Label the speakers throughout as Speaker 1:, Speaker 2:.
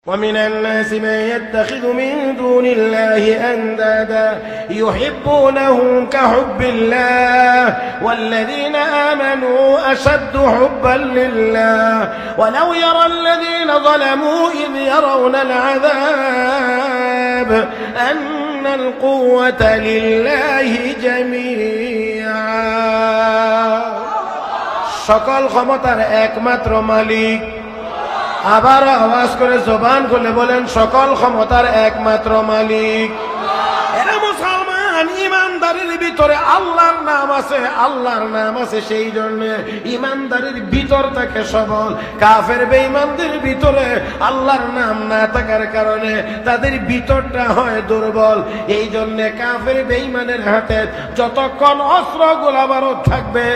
Speaker 1: ومن الناس من يتخذ من دون الله أندادا يحبونهم كحب الله والذين آمنوا أشد حبا لله ولو يرى الذين ظلموا إذ يرون العذاب أن القوة لله جميعا সকল ক্ষমতার একমাত্র মালিক। আবার আওয়াজ করে জবান খুলে বলেন সকল ক্ষমতার একমাত্র মালিক। এরা মুসলমান, ইমানদারের ভিতরে আল্লাহর নাম আছে, আল্লাহর নাম আছে, সেই জন্য ইমানদারের ভিতর থাকে সবল। কাফের বেঈমানদের ভিতরে আল্লাহর নাম না থাকার কারণে তাদের ভিতরটা হয় দুর্বল। এই জন্য কাফের বেঈমানের হাতে যতক্ষণ অস্ত্র গোলাবারুদ থাকবে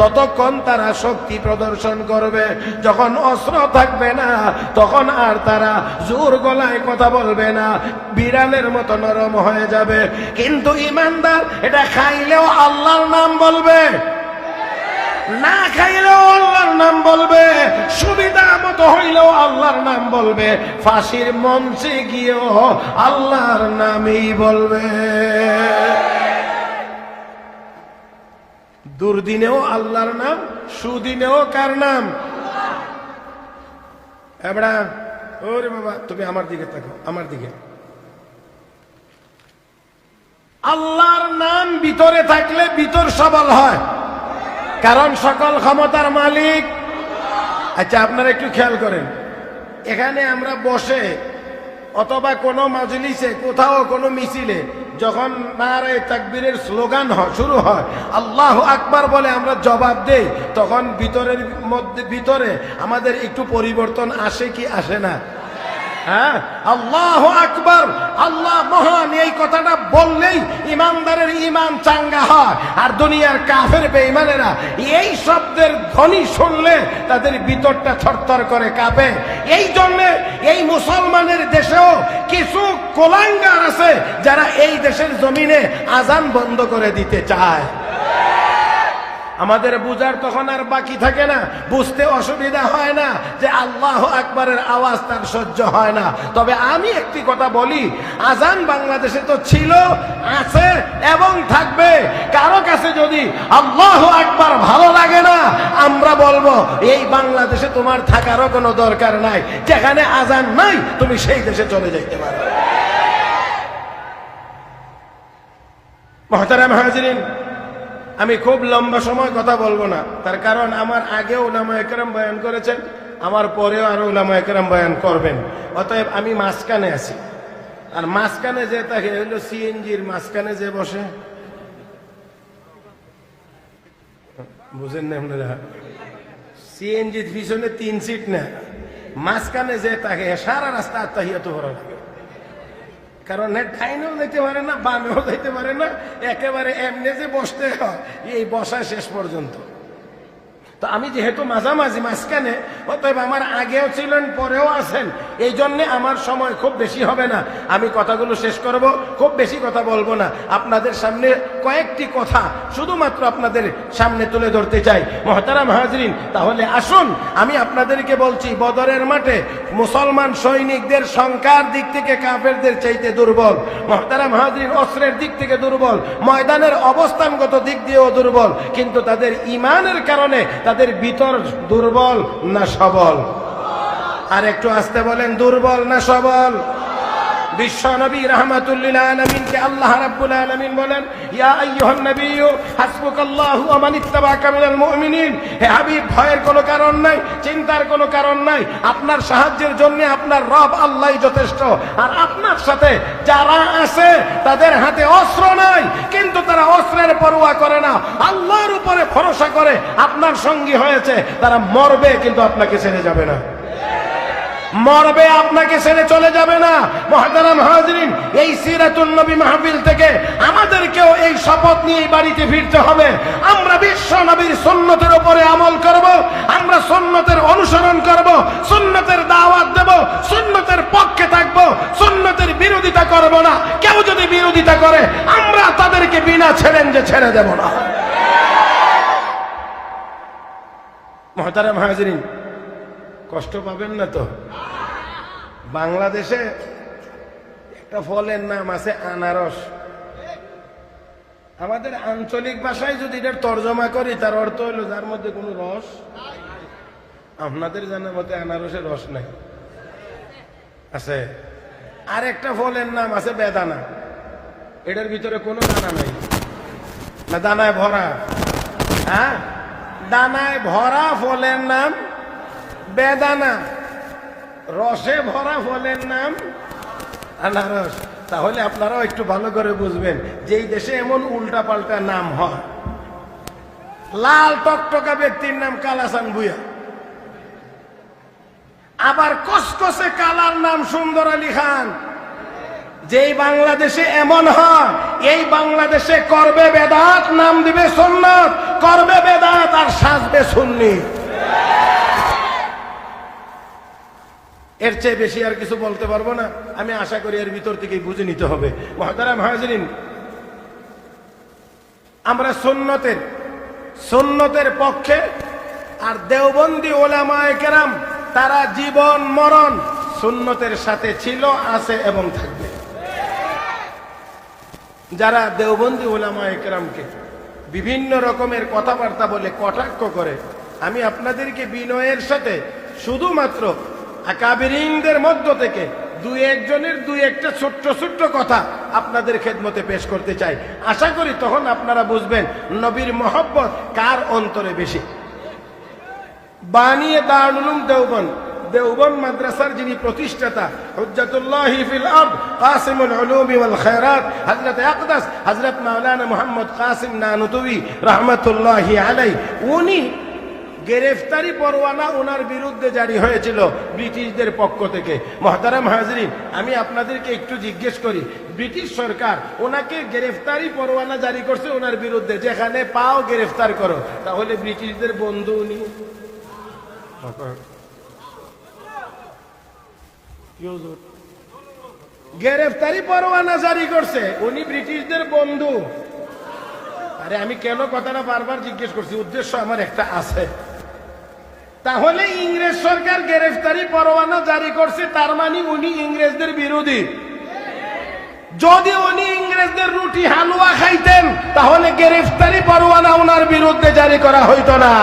Speaker 1: ততক্ষণ তারা শক্তি প্রদর্শন করবে। যখন অস্ত্র থাকবে না তখন আর তারা জোর গলায় কথা বলবে না, বিড়ালের মতো নরম হয়ে যাবে। কিন্তু ইমানদার এটা খাইলেও আল্লাহর নাম বলবে, না খাইলেও আল্লাহর নাম বলবে, সুবিধা মতো হইলেও আল্লাহর নাম বলবে, ফাঁসির মঞ্চে গিয়েও আল্লাহর নামই বলবে। দুর্দিনেও আল্লাহর নাম, সুদিনেও কার নাম? এবড়া ওরে বাবা, তুমি আমার দিকে তাকো, আমার দিকে। আল্লাহর নাম ভিতরে থাকলে ভিতর সবল হয়, কারণ সকল ক্ষমতার মালিক। আচ্ছা, আপনারা একটু খেয়াল করেন, এখানে আমরা বসে অথবা কোনো মাজলিসে, কোথাও কোনো মিছিলে যখন নারায়ে তাকবীরের স্লোগান শুরু হয়, আল্লাহু আকবার বলে আমরা জবাব দেই, তখন ভিতরের মধ্যে ভিতরে আমাদের একটু পরিবর্তন আসে কি আসে না? হ্যাঁ, আল্লাহু আকবার, আল্লাহ মহান, এই কথাটা বললেই ইমানদারের ইমান চাঙ্গা হয়। আর দুনিয়ার কাফের বেঈমানেরা এই শব্দের ধ্বনি শুনলে তাদের ভিতরটা থরথর করে কাঁপে। এই জন্য এই মুসলমানের দেশেও কিছু কোলাঙ্গার আছে যারা এই দেশের জমিনে আজান বন্ধ করে দিতে চায়। আমাদের বুঝার তখন আর বাকি থাকে না, বুঝতে অসুবিধা হয় না যে আল্লাহু আকবারের আওয়াজ তার সহ্য হয় না। তবে আমি একটি কথা বলি, আজান বাংলাদেশে তো ছিল, আছে এবং থাকবে। কারো কাছে যদি আল্লাহু আকবার ভালো লাগে না, আমরা বলবো এই বাংলাদেশে তোমার থাকারও কোনো দরকার নাই, যেখানে আজান নাই তুমি সেই দেশে চলে যাইতে পারো। মুহতারাম হাজিরিন, আমি খুব লম্বা সময় কথা বলবো না, তার কারণ আমার আগেও উলামায়ে কেরাম বয়ান করেছেন, আমার পরেও আরো উলামায়ে কেরাম বয়ান করবেন। অতএব আমি মাঝখানে আছি, আর মাঝখানে যে তাকে হইলো সিএনজির মাঝখানে যে বসে, বুঝেন না আপনারা? সিএনজির পিছনে 3 সিট না, মাঝখানে যে তাকে সারা রাস্তা আত্তাহিয়াতু পড়া লাগে, কারণ ডাইনেও যেতে পারে না, বামেও যেতে পারে না, একেবারে এমনি যে বসতে হয় এই বসা শেষ পর্যন্ত। তো আমি যেহেতু মাঝামাঝি মাঝখানে, অতএব আমার আগেও ছিলেন পরেও আছেন, এই জন্যে আমার সময় খুব বেশি হবে না, আমি কথাগুলো শেষ করব, খুব বেশি কথা বলবো না। আপনাদের সামনে কয়েকটি কথা শুধুমাত্র আপনাদের সামনে তুলে ধরতে চাই। মুহতারাম হাজরিন, তাহলে আসুন আমি আপনাদেরকে বলছি, বদরের মাঠে মুসলমান সৈনিকদের সংখ্যার দিক থেকে কাফেরদের চাইতে দুর্বল। মুহতারাম হাজরিন, অস্ত্রের দিক থেকে দুর্বল, ময়দানের অবস্থানগত দিক দিয়েও দুর্বল, কিন্তু তাদের ঈমানের কারণে তাদের ভিতর দুর্বল না সবল? আর একটু আস্তে বলেন, দুর্বল না সবল? বিশ্ব নবী রাহমাতুল লিল আলামিনকে আল্লাহ রাব্বুল আলামিন বলেন, ইয়া আইয়ুহান নবিয়্যু হাসবুকাল্লাহু ওয়া মান ইত্তাবা'আকা মিনাল মুমিনিন। হে হাবিব, ভয়ের কোনো কারণ নাই, চিন্তার কোনো কারণ নাই, আপনার সাহায্যের জন্য আপনার রব আল্লাহই যথেষ্ট। আর আপনার সাথে যারা আছে তাদের হাতে অস্ত্র নাই, কিন্তু তারা অস্ত্রের পরোয়া করে না, আল্লাহর উপরে ভরসা করে আপনার সঙ্গী হয়েছে। তারা মরবে কিন্তু আপনাকে ছেড়ে যাবে না, মরবে আপনাকে ছেড়ে চলে যাবে না। মুহতারাম হাজিরিন, এই সিরাতুন নবী মাহফিল থেকে আমাদেরকেও এই শপথ নিয়ে বাড়িতে ফিরতে হবে, আমরা বিশ্ব নবীর সুন্নতের উপরে আমল করব, আমরা সুন্নতের অনুসরণ করব, সুন্নতের দাওয়াত দেব, সুন্নতের পক্ষে থাকব, সুন্নতের বিরোধিতা করব না। কেউ যদি বিরোধিতা করে আমরা তাদেরকে বিনা চ্যালেঞ্জে ছেড়ে দেব না। মুহতারাম হাজিরিন, কষ্ট পাবেন না তো? বাংলাদেশে একটা ফলের নাম আছে আনারস। আমাদের আঞ্চলিক ভাষায় যদি এটার তর্জমা করি তার অর্থ হলো যার মধ্যে কোনো রস। আপনাদের জানার মতে আনারসের রস নাই আছে। আর একটা ফলের নাম আছে বেদানা। এটার ভিতরে কোনো দানা নাই, না দানায় ভরা। হ্যাঁ, দানায় ভরা ফলের নাম বেদানা, রসে ভরা ফলের নাম আনারস। তাহলে আপনারাও একটু ভালো করে বুঝবেন যে এই দেশে এমন উল্টা পাল্টা নাম হয়। লাল টকটকা ব্যক্তির নাম কালাসান ভুইয়া, আবার কসকসে কালার নাম সুন্দর আলী খান। যেই বাংলাদেশে এমন হয়, এই বাংলাদেশে করবে বেদাত নাম দিবে সুন্নাত, করবে বেদাত আর সাজবে সুন্নি। এর চেয়ে বেশি আর কিছু বলতে পারবো না। আমি আশা করি এর ভিতর থেকেই বুঝে নিতে হবে। মুহতারাম হাজিরিন, আমরা সুন্নতের পক্ষে। আর দেওবন্দি ওলামায়ে কেরাম তারা জীবন মরণ সুন্নতের সাথে ছিল, আছে এবং থাকবে। যারা দেওবন্দি ওলামায়ে কেরামকে বিভিন্ন রকমের কথাবার্তা বলে কটাক্ষ করে, আমি আপনাদেরকে বিনয়ের সাথে শুধুমাত্র আকাবিরিনদের মধ্য থেকে দুই একজনের দুই একটা ছোট্ট ছোট্ট কথা আপনাদের খেদমতে পেশ করতে চাই। আশা করি তখন আপনারা বুঝবেন নবীর মহব্বত কার অন্তরে বেশি। বানিয়ে দারুল উলুম দেওবন্দ মাদ্রাসার যিনি প্রতিষ্ঠাতা হুজ্জাতুল্লাহ ফিল আরদ কাসিমুল উলুম ওয়াল খায়রাত হযরত আকদাস হযরত মাওলানা মুহাম্মদ কাসিম নানুতুবি রাহমাতুল্লাহি আলাইহি, উনি গ্রেফতারি পরোয়ানা ওনার বিরুদ্ধে জারি হয়েছিল ব্রিটিশদের পক্ষ থেকে। মুহতারাম হাজিরিন, আমি আপনাদেরকে একটু জিজ্ঞেস করি, ব্রিটিশ সরকার ওনাকে গ্রেফতারি পরোয়ানা জারি করছে ওনার বিরুদ্ধে, যেখানে পাও গ্রেফতার করো, তাহলে ব্রিটিশদের বন্ধু উনি? গ্রেফতারি পরোয়ানা জারি করছে উনি ব্রিটিশদের বন্ধু। আরে আমি কেন কথাটা বারবার জিজ্ঞেস করছি, উদ্দেশ্য আমার একটা আছে। তাহলে ইংরেজ সরকার গ্রেফতারি পরোয়ানা জারি করছে, তার মানে উনি ইংরেজদের বিরোধী। যদি উনি ইংরেজদের রুটি হালুয়া খাইতেন তাহলে গ্রেফতারি পরোয়ানা ওনার বিরুদ্ধে জারি করা হইতো না।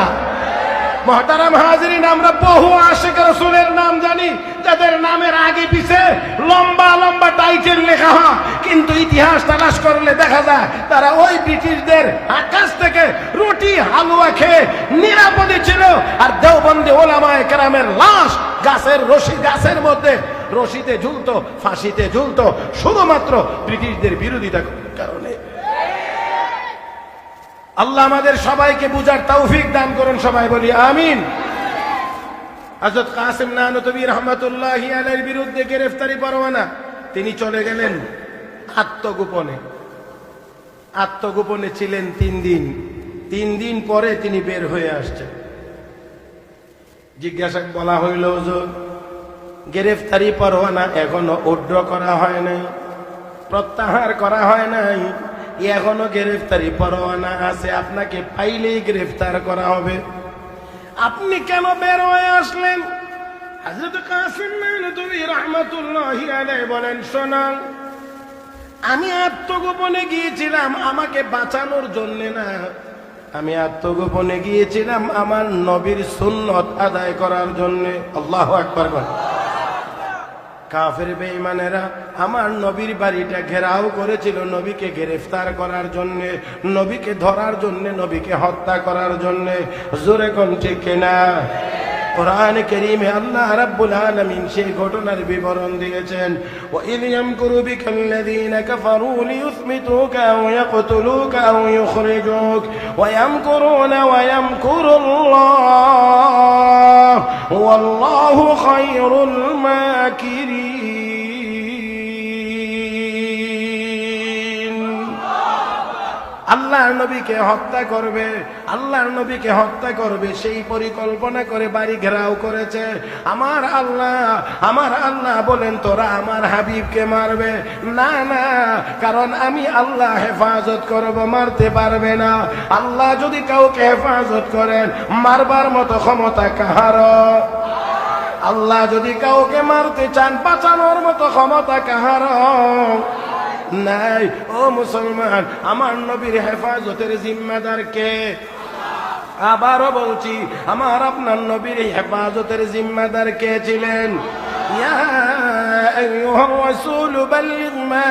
Speaker 1: মুহতারাম হাজিরিন, আমরা বহু আশিক রাসূলের নাম জানি যাদের নামের আগে পিছে লম্বা লম্বা টাইটেল লেখা হয়, কিন্তু ইতিহাস তালাশ করলে দেখা যায় তারা ওই ব্রিটিশদের আকাশ থেকে রুটি হালুয়া খেয়ে নিরাপদে ছিল। আর দেওবন্দি ওলামায়ে কেরামের লাশ গাছের মধ্যে রশিতে ঝুলতো, ফাঁসিতে ঝুলতো, শুধুমাত্র ব্রিটিশদের বিরোধিতার কারণে। আল্লাহ আমাদের সবাইকে বুঝার তৌফিক দান করুন, সবাই বলি আমিন। হযরত কাসিম নানুতুবি রাহমাতুল্লাহি আলাইহির বিরুদ্ধে গ্রেফতারি পরোয়ানা, তিনি চলে গেলেন আত্মগোপনে ছিলেন 3 দিন। 3 দিন পরে তিনি বের হয়ে আসছেন। জিজ্ঞাসা বলা হইল, হুজুর গ্রেফতারি পরোয়ানা এখনো উইথড্র করা হয় নাই, প্রত্যাহার করা হয় নাই, এখনো গ্রেফতারি পরোয়ানা আছে, আপনাকে পাইলেই গ্রেফতার করা হবে, আপনি কেন বের হয়ে আসলেন? হযরত কাসিম নানুতুবি রাহমাতুল্লাহি আলাইহি বলেন, শোনান, আমি আত্মগোপনে গিয়েছিলাম আমাকে বাঁচানোর জন্য না, আমি আত্মগোপনে গিয়েছিলাম আমার নবীর সুন্নত আদায় করার জন্য। আল্লাহু আকবার বলেন। কাফের বেঈমানেরা আমার নবীর বাড়িটা ঘেরাও করেছিল নবীকে গ্রেফতার করার জন্য, নবীকে ধরার জন্য, নবীকে হত্যা করার জন্য। জোরে কোন ঠিক কিনা? কোরআন কারীমে আল্লাহ রাব্বুল আলামিন সেই ঘটনার বিবরণ দিয়েছেন। ওয়া ইয ইয়ামকুরু বিকাল্লাযীনা কাফারু লিয়ুসমিতুকা আও ইয়াকতুলুকা আও ইউখরিজুক ওয়া ইয়ামকুরুনা ওয়া ইয়ামকুরুল্লাহ ওয়াল্লাহু খায়রুল মাকিরিন। আল্লাহর নবীকে হত্যা করবে, আল্লাহর নবীকে হত্যা করবে সেই পরিকল্পনা করে বাড়ি ঘেরাও করেছে। আমার আল্লাহ বলেন, তোরা আমার হাবিবকে মারবে না, না, কারণ আমি আল্লাহ হেফাজত করব, মারতে পারবে না। আল্লাহ যদি কাউকে হেফাজত করেন, মারবার মতো ক্ষমতা কাহার? আল্লাহ যদি কাউকে মারতে চান বাঁচানোর মতো ক্ষমতা কাহার নাই। ও মুসলমান, আমার নবীর হেফাজতের জিম্মাদার কে? আবারও বলছি, আমার আপনার নবীর হেফাজতের জিম্মাদার কে ছিলেন? ইয়া আইয়ুহার রাসূল বাল্লিগ মা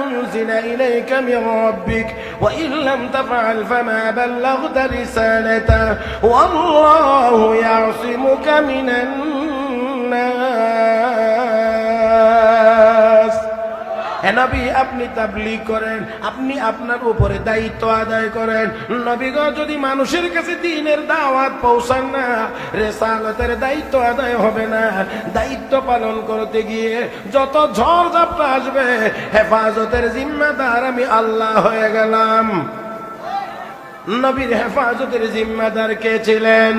Speaker 1: উনজিলা ইলাইকা মির রাব্বিক ওয়া ইন লাম তাফআল ফামা বাল্লাগতা রিসালাতাহু ওয়াল্লাহু ইয়াসিমুকা মিনান নাস। হে নবী, আপনি তাবলীগ করেন, আপনি আপনার উপরে দায়িত্ব আদায় করেন। নবীগণ যদি মানুষের কাছে দ্বীনের দাওয়াত পৌঁছান না, রিসালাতের দায়িত্ব আদায় হবে না। দায়িত্ব পালন করতে গিয়ে যত ঝড় ঝাপটা আসবে, হেফাজতের জিম্মাদার আমি আল্লাহ হয়ে গেলাম। নবীর হেফাজতের জিম্মাদার কে ছিলেন?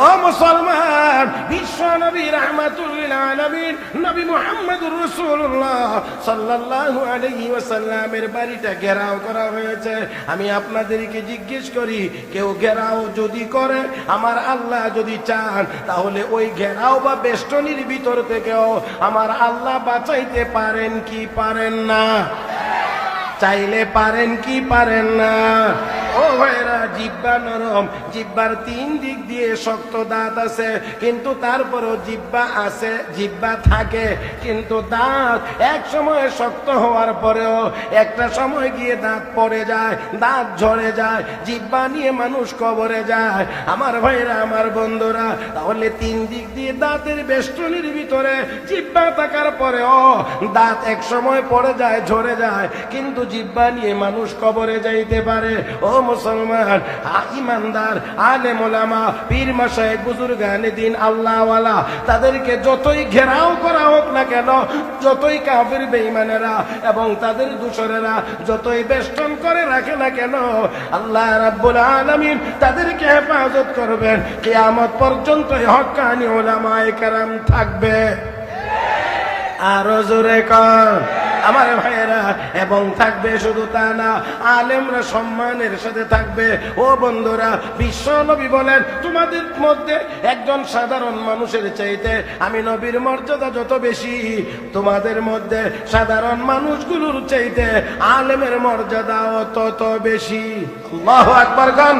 Speaker 1: ও মুসলমান, বিশ্ব নবী রাহমাতুল লিল আলামিন নবী মুহাম্মদুর রাসূলুল্লাহ সাল্লাল্লাহু আলাইহি ওয়াসাল্লামের বাড়িটা ঘেরাও করা হয়েছে। আমি আপনাদেরকে জিজ্ঞেস করি, কেউ ঘেরাও যদি করে, আমার আল্লাহ যদি চান, তাহলে ওই ঘেরাও বা বেষ্টনীর ভিতর থেকেও আমার আল্লাহ বাঁচাইতে পারেন কি পারেন না? চাইলে পারেন কি পারেন না? ও ভাইরা, জিহ্বা নরম, জিহ্বার 3 দিক দিয়ে শক্ত দাঁত আছে, কিন্তু তারপরও জিহ্বা আছে, জিহ্বা থাকে, কিন্তু দাঁত এক সময় শক্ত হওয়ার পরেও একটা সময় গিয়ে দাঁত পড়ে যায়, দাঁত ঝরে যায়, জিহ্বা নিয়ে মানুষ কবরে যায়। আমার ভাইরা, আমার বন্ধুরা, তাহলে 3 দিক দিয়ে দাঁতের বেষ্টনীর ভিতরে জিহ্বা থাকার পরেও দাঁত এক সময় পড়ে যায়, ঝরে যায়, কিন্তু জিহ্বা নিয়ে মানুষ কবরে যাইতে পারে। ও মুসলমান, ইমানদার, আলেম ওলামা, পীর মাশায়েখ, বুজুর্গানে দিন, আল্লাহওয়ালা, তাদেরকে যতই ঘেরাও করা হোক না কেন, যতই কাফির বেঈমানেরা এবং তাদের দূষরেরা যতই বেষ্টন করে রাখে না কেন, আল্লাহ রাব্বুল আলামিন তাদেরকে হেফাজত করবেন। কিয়ামত পর্যন্ত হক্কানি ওলামায়ে কেরাম থাকবে। আরো জোরে কর আমার ভাইয়েরা। এবং থাকবে শুধু তা না, আলেমরা সম্মানের সাথে থাকবে। ও বন্ধুরা, বিশ্ব নবী বলেন, তোমাদের মধ্যে একজন সাধারণ মানুষের চাইতে আমি নবীর মর্যাদা যত বেশি, তোমাদের মধ্যে সাধারণ মানুষগুলোর চাইতে আলেমের মর্যাদাও তত বেশি। আল্লাহু আকবার গান।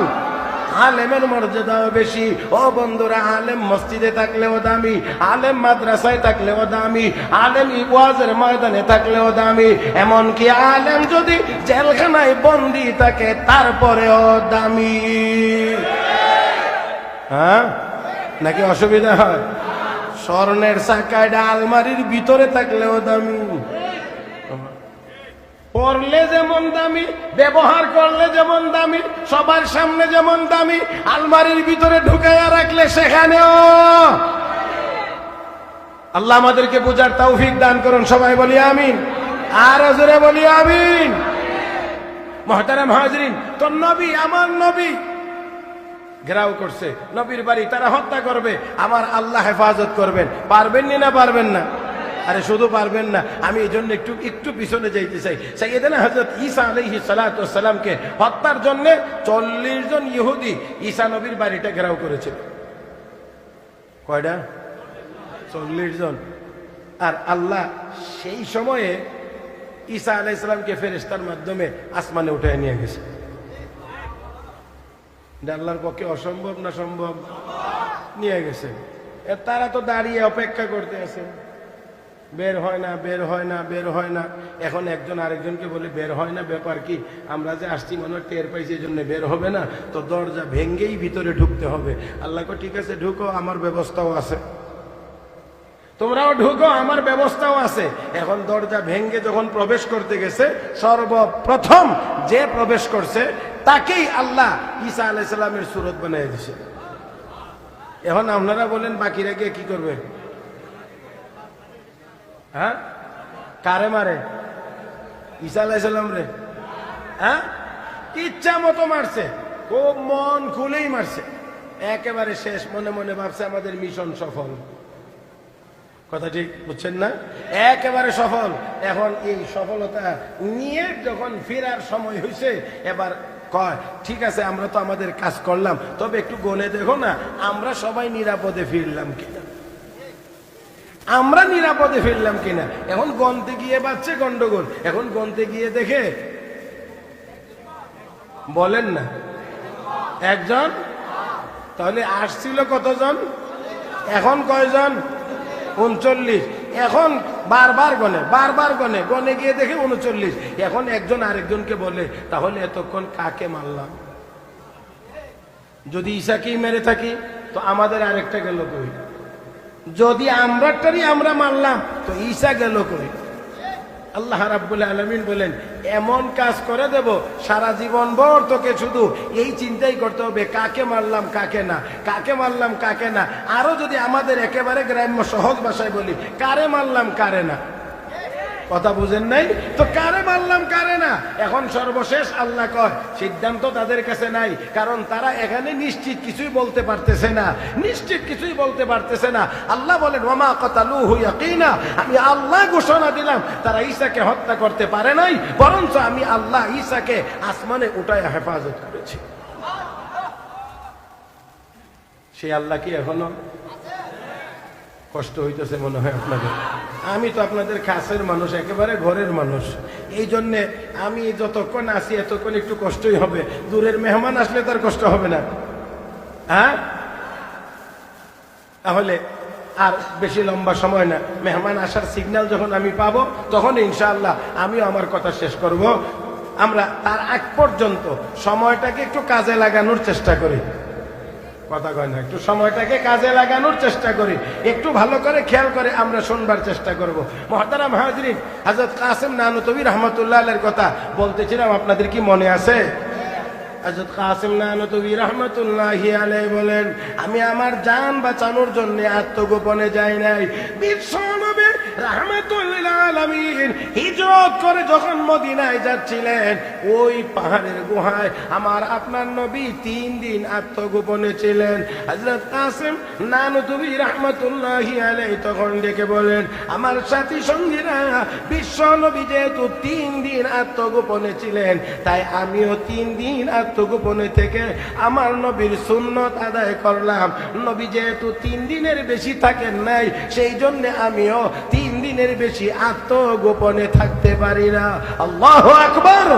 Speaker 1: আলেমের মর্যাদাও বেশি। ও বন্ধুরা, আলেম মসজিদে থাকলেও দামি, আলেম মাদ্রাসায় থাকলেও দামি, আলেম ওয়াজের ময়দানে থাকলেও দামি, এমনকি আলেম যদি জেলখানায় বন্দী থাকে তারপরেও দামি। হ্যাঁ, নাকি অসুবিধা হয়? স্বর্ণের চাকাটা আলমারির ভিতরে থাকলেও দামি। পড়লে যেমন দামি, ব্যবহার করলে যেমন দামি, সবার সামনে যেমন দামি, আলমারির ভিতরে ঢুকাইয়া রাখলে সেখানেও। আল্লাহ আমাদেরকে বুঝার তৌফিক দান করুন। সবাই বলি আমিন। আর জোরে বলি আমিন। মুহতারাম হাজরিন, তো নবী, আমার নবী ঘেরাও করছে নবীর বাড়ি, তারা হত্যা করবে, আমার আল্লাহ হেফাজত করবেন। পারবেন না? পারবেন না? আরে শুধু পারবেন না, আমি এই জন্য একটু পিছনে যাইতে চাই। সাইয়েদনা হযরত ঈসা আলাইহিস সালাতু ওয়াস সালামকে হত্যার জন্য 40 জন ইহুদি ঈসা নবীর বাড়িটা ঘেরাও করেছিল। কয়টা? 40 জন। আর আল্লাহ সেই সময়ে ঈসা আলাইহিস সালামকে ফেরেশতার মাধ্যমে আসমানে উঠায় নিয়ে গেছে। আল্লাহর পক্ষে অসম্ভব না সম্ভব? নিয়ে গেছে। তারা তো দাঁড়িয়ে অপেক্ষা করতে আছে, বের হয় না, বের হয় না, বের হয় না। এখন একজন আরেকজনকে বলে, বের হয় না, ব্যাপার কি? আমরা যে আসছি মনে হয় টের পাইছি, এই জন্য বের হবে না, তো দরজা ভেঙ্গেই ভিতরে ঢুকতে হবে। আল্লাহ কো, ঠিক আছে ঢুকো, আমার ব্যবস্থাও আছে, তোমরাও ঢুকো, আমার ব্যবস্থাও আছে। এখন দরজা ভেঙ্গে যখন প্রবেশ করতে গেছে, সর্বপ্রথম যে প্রবেশ করছে তাকেই আল্লাহ ঈসা আলাইহিস সালামের সুরত বানিয়ে দিয়েছে। এখন আপনারা বলেন, বাকিরা গিয়ে কি করবে? হ্যাঁ, কারে মারে? ঈসা আলাইহিস সালাম রে? হ্যাঁ, ইচ্ছা মতো মারছে, খুব মন খুলেই মারছে। একেবারে শেষ মনে মনে ভাবছে আমাদের মিশন সফল। কথা ঠিক বুঝছেন না? একেবারে সফল। এখন এই সফলতা নিয়ে যখন ফেরার সময় হয়েছে, এবার কয়, ঠিক আছে আমরা তো আমাদের কাজ করলাম, তবে একটু গনে দেখো না আমরা সবাই নিরাপদে ফিরলাম কিনা। আমরা নিরাপদে ফিরলাম কিনা। এখন গন্তে গিয়ে বাচ্চে গন্ডগোল, এখন গন্তে গিয়ে দেখে বলেন না একজন, তাহলে আসছিল কতজন, এখন কয়জন, 39। এখন বারবার গনে গনে গিয়ে দেখে 39। এখন একজন আরেকজনকে বলে তাহলে এতক্ষণ কাকে মারলাম? যদি ঈসাকেই মেরে থাকি তো আমাদের আরেকটা গেল কই? যদি আমরাটারই আমরা মারলাম তো ঈসা গেল কই? আল্লাহ রাব্বুল আলামিন বলেন এমন কাজ করে দেব সারা জীবন ভর তোকে শুধু এই চিন্তাই করতে হবে কাকে মারলাম কাকে না, কাকে মারলাম কাকে না। আরো যদি আমাদের একেবারে গ্রাম্য সহজ ভাষায় বলি, কারে মারলাম কারে না। কথা বুঝেন নাই তো? কারে মারলাম কারে না। এখন সর্বশেষ আল্লাহ কয় সিদ্ধান্ত তাদের কাছে নাই, কারণ তারা এখানে নিশ্চিত কিছুই বলতে পারতেছে না, নিশ্চিত কিছুই বলতে পারতেছে না। আল্লাহ বলেন ওয়ামা কাতালুহু ইয়াকিনা, আমি আল্লাহ ঘোষণা দিলাম তারা ঈসাকে হত্যা করতে পারে নাই, বরঞ্চ আমি আল্লাহ ঈসাকে আসমানে উঠায় হেফাজত করেছি। সেই আল্লাহ কি এখনো কষ্ট হইতেছে মনে হয় আপনাদের? আমি তো আপনাদের কাছের মানুষ, একেবারে ঘরের মানুষ, এই জন্যে আমি যতক্ষণ আসি এতক্ষণ একটু কষ্টই হবে। দূরের মেহমান আসলে তার কষ্ট হবে না, হ্যাঁ? তাহলে আর বেশি লম্বা সময় না, মেহমান আসার সিগন্যাল যখন আমি পাবো তখন ইনশাআল্লাহ আমিও আমার কথা শেষ করব। আমরা তার আগ পর্যন্ত সময়টাকে একটু কাজে লাগানোর চেষ্টা করি। কথা কয় না, একটু সময়টাকে কাজে লাগানোর চেষ্টা করি, একটু ভালো করে খেয়াল করে আমরা শুনবার চেষ্টা করব। মুহতারাম হাজরিন, হযরত কাসেম নানুতুবি রাহমাতুল্লাহ আলাইহির কথা বলতেছিলাম, আপনাদের কি মনে আছে? হযরত কাসেম নানুতুবি রাহমাতুল্লাহি আলাইহি বলেন আমি আমার জান বাঁচানোর জন্য আত্মগোপনে যাই নাই। বিশ্বনবী রাহমাতুল লিল আলামিন হিজরত করে যখন মদিনায় যাচ্ছিলেন, ওই পাহাড়ের গুহায় আমার আপনার নবী 3 দিন আত্মগোপনে ছিলেন। হযরত কাসেম নানুতুবি রাহমাতুল্লাহি আলাইহি তখন ডেকে বলেন আমার সাথী সঙ্গীরা, বিশ্বনবী যেহেতু 3 দিন আত্মগোপনে ছিলেন, তাই আমিও 3 দিন আত্মগোপনে থেকে আমার নবীর সুন্নত আদায় করলাম। নবী যেহেতু 3 দিনের বেশি থাকেন নাই, সেই জন্য আমিও 3 দিনের বেশি আত্মগোপনে থাকতে পারি না। আল্লাহু আকবার।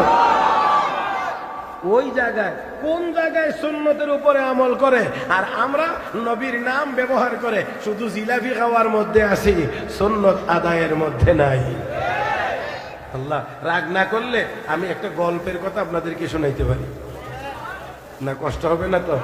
Speaker 1: ওই জায়গায় কোন জায়গায় সুন্নতের উপরে আমল করে আর আমরা নবীর নাম ব্যবহার করে শুধু জিলাপি খাওয়ার মধ্যে আছি, সুন্নত আদায়ের মধ্যে নাই। আল্লাহ রাগ না করলে আমি একটা গল্পের কথা আপনাদেরকে শোনাইতে পারি না, কষ্ট হবে না তো?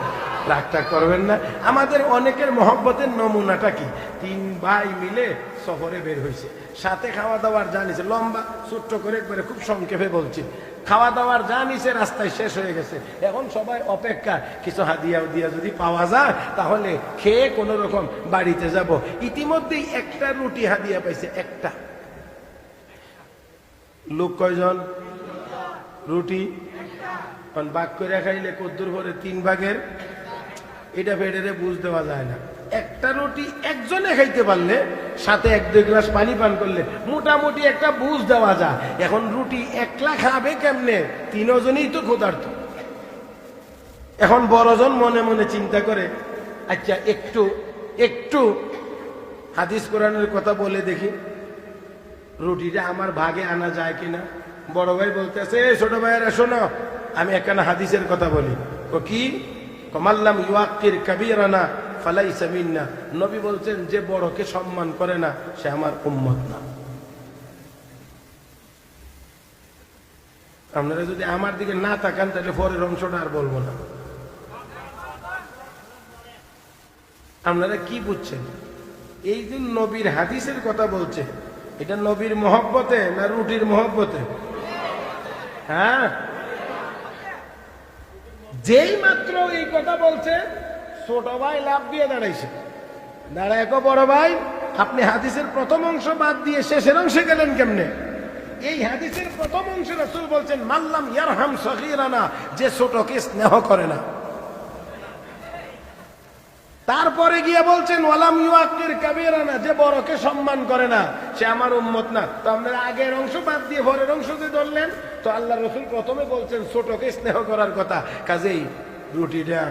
Speaker 1: রাগটা করবেন না। আমাদের অনেকের মহব্বতের নমুনাটা কি? 3 ভাই মিলে সফরে বের হয়েছে, সাথে খাওয়া দাওয়ার জানিছে, লম্বা ছোট্ট করে একবারে খুব সংক্ষেপে বলছি, খাওয়া দাওয়ার জানিছে রাস্তায় শেষ হয়ে গেছে। এখন সবাই অপেক্ষা কিছু হাদিয়া উদিয়া যদি পাওয়া যায় তাহলে খেয়ে কোন রকম বাড়িতে যাব। ইতিমধ্যেই একটা রুটি হাদিয়া পাইছে, একটা। লোক কয়জন? রুটি ভাগ করে খাইলে কদ্দুর ভরে 3 ভাগের, এটা ফেডারে বুঝ দেওয়া যায় না। একটা রুটি একজনে খাইতে পারলে, সাথে 1-2 গ্লাস পানি পান করলে মোটামুটি একটা বুঝ দেওয়া যায়। এখন রুটি একলা খাবে কেমনে? 3 জনই তো ক্ষুধার্ত। এখন বড়জন মনে মনে চিন্তা করে আচ্ছা একটু একটু হাদিস কোরআনের কথা বলে দেখি, রুটিটা আমার ভাগে আনা যায় কিনা। বড় ভাই বলতেছে ছোট ভাইয়েরা শোনো, আমি একখানা হাদিসের কথা বলি। ও কি? কমাল্লাম ইউআক্কির কাবীরানা ফালাইসা মিন্না। নবী বলছেন যে বড়কে সম্মান করে না সে আমার উম্মত না। আপনারা যদি আমার দিকে না তাকান তাহলে পরের অংশটা আর বলবো না। আপনারা কি বুঝছেন? এই যে নবীর হাদিসের কথা বলছে, এটা নবীর মহব্বতে না রুটির মহব্বতে? হ্যাঁ, যেই মাত্র এই কথা বলছে ছোট ভাই লাভ দিয়ে দাঁড়াইছে। দাঁড়ায় বড় ভাই আপনি হাদিসের প্রথম অংশ বাদ দিয়ে শেষের অংশে গেলেন কেমনে? এই হাদিসের প্রথম অংশে রাসূল বলছেন মাল্লাম ইয়ারহাম সগীরানা, যে ছোটকে স্নেহ করে না। তারপরে গিয়ে বলছেন ওয়ালাম ইউআক্কির কাবীরানা, যে বড়কে সম্মান করে না সে আমার উম্মত না। তো আপনারা আগের অংশ বাদ দিয়ে পরের অংশ যে ধরলেন, তো আল্লাহ রাসূল প্রথমে বলছেন ছোটকে স্নেহ করার কথা, কাজেই রুটিটা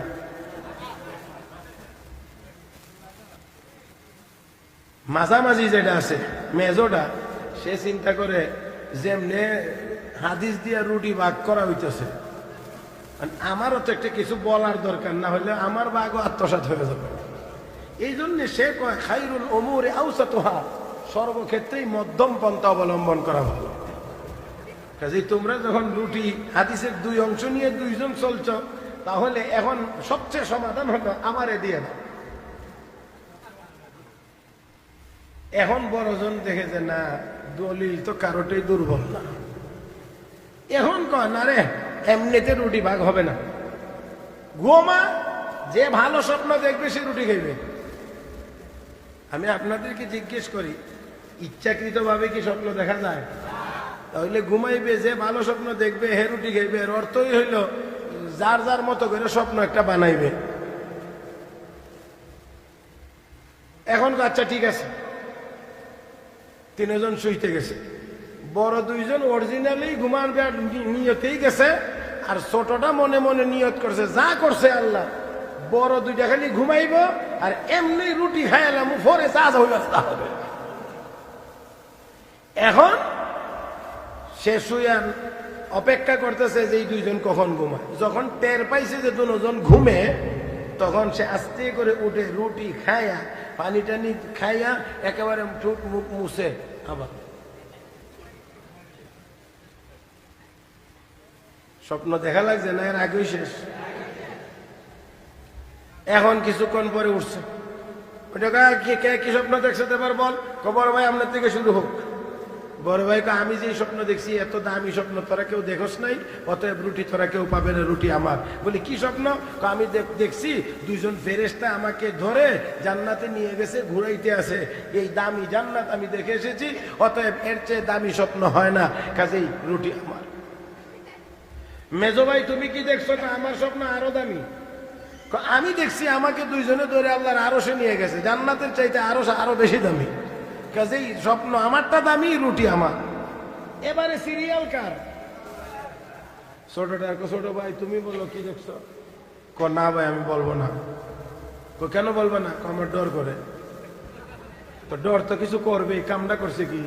Speaker 1: মাঝামাঝি যেটা আছে মেজোটা, সে চিন্তা করে যেমনে হাদিস দিয়া রুটি ভাগ করা হইতেছে, আমারও তো একটা কিছু বলার দরকার, না হলে আমার ভাগও আত্মসাৎ হয়ে যাবে। এই জন্য সে কয় খাইরুল উমুরি আওসাতুহা, সর্বক্ষেত্রেই মধ্যম পন্থা অবলম্বন করা ভালো। কাজেই তোমরা যখন রুটি হাদিসের দুই অংশ নিয়ে দুইজন চলছ, তাহলে এখন সবচেয়ে সমাধান হলো আমারে দিয়ে দাও। এখন বড়জন দেখে যে না, দলিল তো কারোটাই দুর্বল না, এখন কয় না রে এমনিতে রুটি ভাগ হবে না, ঘুমা, যে ভালো স্বপ্ন দেখবে সে রুটি খাইবে। আমি আপনাদেরকে জিজ্ঞেস করি, ইচ্ছাকৃত ভাবে কি স্বপ্ন দেখা যায়? তাহলে ঘুমাইবে, যে ভালো স্বপ্ন দেখবে হে রুটি খাইবে, এর অর্থই হইল যার যার মতো করে স্বপ্ন একটা বানাইবে। এখন আচ্ছা ঠিক আছে, তিনজন শুইতে গেছে, বড় দুইজন অরিজিনালি ঘুমান নিয়তেই গেছে, আর ছোটটা মনে মনে নিয়ত করছে, যা করছে আল্লাহ, বড় দুইটা খালি ঘুমাইব আর এমনি রুটি খাইলাম পরে চা হইবে। এখন সে শুয়ান অপেক্ষা করতেছে যে এই দুইজন কখন ঘুমায়। যখন টের পাইছে যে দুজন ঘুমে, তখন সে আস্তে করে উঠে রুটি খায়া পানি টানি খাইয়া একেবারে ঠোঁট মুখ মুছে আবার স্বপ্ন দেখা লাগছে না, এর আগেই শেষ। এখন কিছুক্ষণ পরে উঠছে, ওটা কি স্বপ্ন দেখছে এবার বল, বড় ভাই আপনার থেকে শুরু হোক। বড় ভাই আমি যে স্বপ্ন দেখছি এত দামি স্বপ্ন তোরা কেউ দেখোস নাই, অতএব রুটি তোরা কেউ পাবে না, রুটি আমার। বলি কি স্বপ্ন? আমি দেখছি দুইজন ফেরেশতা আমাকে ধরে জান্নাতে নিয়ে গেছে, ঘুরাইতে আছে, এই দামি জান্নাত আমি দেখে এসেছি, অতএব এর চেয়ে দামি স্বপ্ন হয় না, কাজেই রুটি আমার। মেজো ভাই তুমি কি দেখছো? আমার স্বপ্ন আরো দামি। আমি দেখছি আমাকে দুইজনে ধরে আল্লাহর আরশে নিয়ে গেছে, জান্নাতের চাইতে আরো বেশি দামি, কাজেই স্বপ্ন আমারটা দামি, রুটি আমার। এবারে সিরিয়াল কার? ছোটটা ছোট ভাই তুমি বলো কি দেখছো? না ভাই আমি বলবো না। কেন বলবো না? আমার ডর করে। তো ডর তো কিছু করবে, কামটা করছে কি?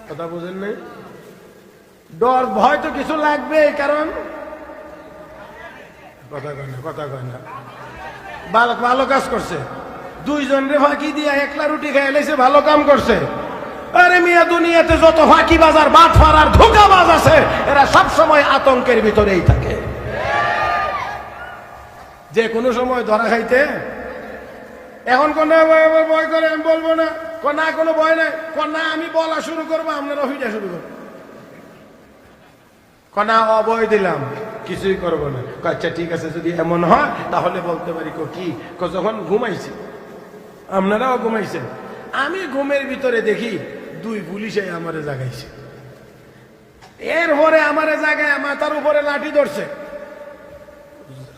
Speaker 1: কথা বুঝেন নাই? ডর ভয় তো কিছু লাগবে, কারণ কথা কয় না ভালো কাজ করছে, দুইজন রে ফাঁকি দিয়া একলা রুটি খাই লাইছে, ভালো কাম করছে। আরে মিয়া, দুনিয়াতে যত ফাঁকি বাজার বাটফার আর ধোঁকাবাজ আছে, এরা সব সময় আতঙ্কের ভিতরেই থাকে, যে কোনো সময় ধরা খাইতে। এখন কোন ভয় করে আমি বলবো না, না কোনো ভয় নাই, না আমি বলা শুরু করবো, আপনারা অভিটা শুরু করবো, না অভয় দিলাম, কিছুই করবো না। আচ্ছা ঠিক আছে, যদি এমন হয় তাহলে বলতে পারি। কি? যখন ঘুমাইছি, আপনারাও ঘুমাইছেন, আমি ঘুমের ভিতরে দেখি দুই পুলিশে আমারে জাগাইছে, এরপরে আমারে জাগায় মাথার উপরে লাঠি ধরছে,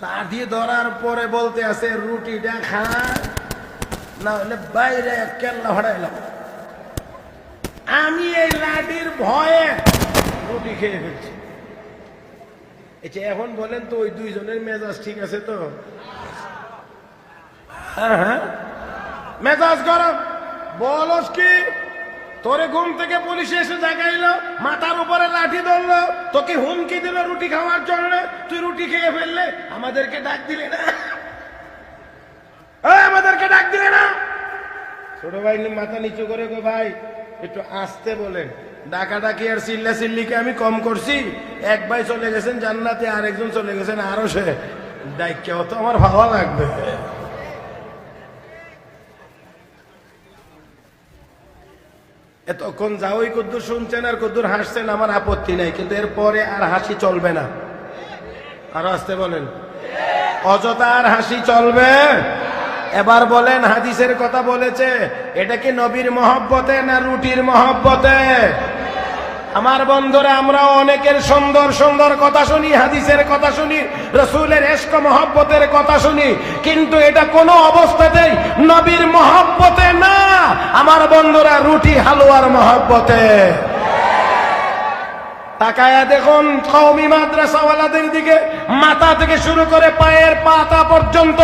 Speaker 1: লাঠি ধরার পরে বলতে আছে রুটিটা খা, না হলে বাইরে কেল্লা ভাড়াইলাম। আমি এই লাঠির ভয়ে রুটি খেয়ে ফেলছি। এখন বলেন তো ওই দুইজনের মেজাজ ঠিক আছে তো? হ্যাঁ, মেজাজ গরম। বলস কি? তোরে ঘুম থেকে পুলিশ এসে জাগাইলো, মাথার উপরে লাঠি ধরলো, তোকে হুমকি দিল রুটি খাওয়ার জন্য, তুই রুটি খেয়ে ফেললে, আমাদেরকে ডাক দিলে না? আমাদেরকে ডাক দিলে না? ছোট ভাই মাথা নিচু করে গো ভাই একটু আসতে বলেন। ডাকাডাকি আর চিল্লা চিল্লিকে আমি কম করছি? এক ভাই চলে গেছেন জান্নাতে, আরেকজন চলে গেছেন আরশে, ডাইকেও তো আমার ভালো লাগবে। এতক্ষণ যাওই কদ্দুর শুনছেন আর কদ্দুর হাসছেন, আমার আপত্তি নাই, কিন্তু এরপরে আর হাসি চলবে না। আর আসতে বলেন, অযথা আর হাসি চলবে। এবার বলেন, হাদিসের কথা বলেছে, এটা কি নবীর মহব্বতে না রুটির মহব্বতে? আমার বন্ধুরা, আমরা অনেকের সুন্দর সুন্দর কথা শুনি, হাদিসের কথা শুনি, রাসূলের ইশক মহব্বতের কথা শুনি, কিন্তু এটা কোনো অবস্থাতেই নবীর মহব্বতে না। আমার বন্ধুরা, রুটি হালুয়ার মহব্বতে। তাকায়া দেখুন কওমি মাদ্রাসাওয়ালাদের দিকে, মাথা থেকে শুরু করে পায়ের পাতা পর্যন্ত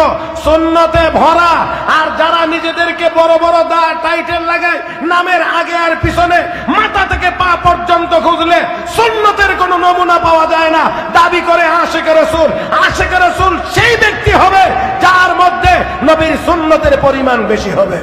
Speaker 1: সুন্নতে ভরা। আর যারা নিজেদেরকে বড় বড় টাইটেল লাগায় নামের আগে আর পিছনে, মাথা থেকে পা পর্যন্ত খুঁজলে সুন্নতের কোনো নমুনা পাওয়া যায় না। দাবি করে আশিক রাসূল। আশিক রাসূল সেই ব্যক্তি হবে যার মধ্যে নবীর সুন্নতের পরিমাণ বেশি হবে।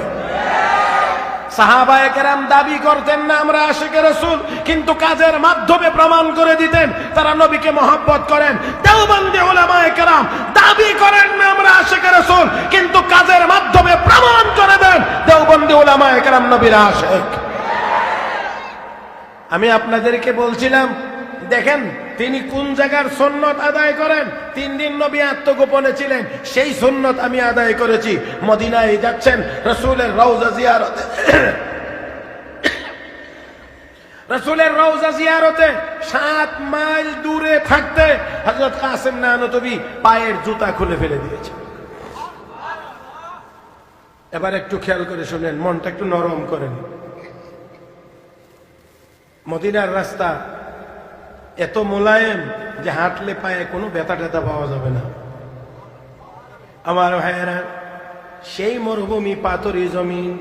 Speaker 1: সাহাবায়ে কেরাম দাবি করতেন না আমরা আশিক রাসূল, কিন্তু কাজের মাধ্যমে প্রমাণ করে দিতেন তারা নবীকে মহব্বত করেন। দেওবন্দি উলামায়ে কেরাম দাবি করেন না আমরা আশিক রাসূল, কিন্তু কাজের মাধ্যমে প্রমাণ করে দেন দেওবন্দি উলামায়ে কেরাম নবীর আশিক। আমি আপনাদেরকে বলছিলাম, দেখেন তিনি কোন জায়গার সুন্নত আদায় করেন। 3 দিন নবী আত্মগোপনে ছিলেন, সেই সুন্নত আমি আদায় করেছি। মদিনায় যাচ্ছেন রাসূলের রওজা জিয়ারতে, রাসূলের রওজা জিয়ারতে 7 মাইল দূরে থাকতে হযরত কাসেম নানতবী পায়ের জুতা খুলে ফেলে দিয়েছে। এবার একটু খেয়াল করে শুনেন, মনটা একটু নরম করেন। মদিনার রাস্তা এত মোলায়েম যে হাঁটলে পায়ে কোনো ব্যথা ট্যাথা পাওয়া যাবে না। আমার ভাইয়েরা, সেই মরুভূমি পাথরি জমিন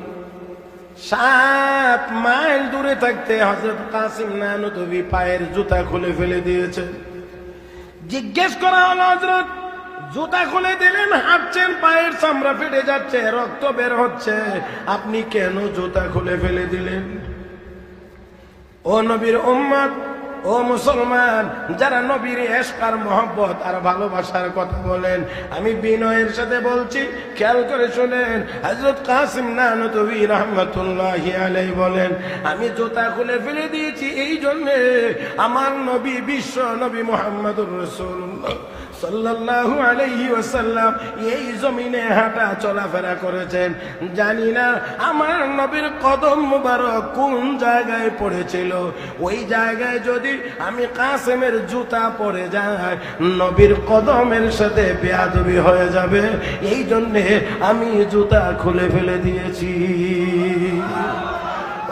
Speaker 1: 7 মাইল দূরে থাকতে হযরত কাসিম নানতবী পায়ের জুতা খুলে ফেলে দিয়েছে। জিজ্ঞেস করা হলো, হযরত জুতা খুলে দিলেন, হাঁটছেন, পায়ের চামড়া ফেটে যাচ্ছে, রক্ত বের হচ্ছে, আপনি কেন জুতা খুলে ফেলে দিলেন? ও নবীর উম্মত, ও মুসলমান, যারা নবীর ইশক আর মহব্বত আর ভালোবাসার কথা বলেন, আমি বিনয়ের সাথে বলছি, খেয়াল করে শুনেন। হযরত কাসিম নানতবী রাহমাতুল্লাহি আলাইহি বলেন, আমি জুতা খুলে ফেলে দিয়েছি এই জন্য আমার নবী, বিশ্ব নবী মুহাম্মদুর রাসূলুল্লাহ সাল্লাল্লাহু আলাইহি ওয়াসাল্লাম এই জমিনে হাঁটা চলাফেরা করেছেন। জানি না আমার নবীর কদম মুবারক কোন জায়গায় পড়েছিল। ওই জায়গায় যদি আমি কাসেমের জুতা পরে যাই, নবীর কদমের সাথে বেয়াদবি হয়ে যাবে, এই জন্যে আমি জুতা খুলে ফেলে দিয়েছি।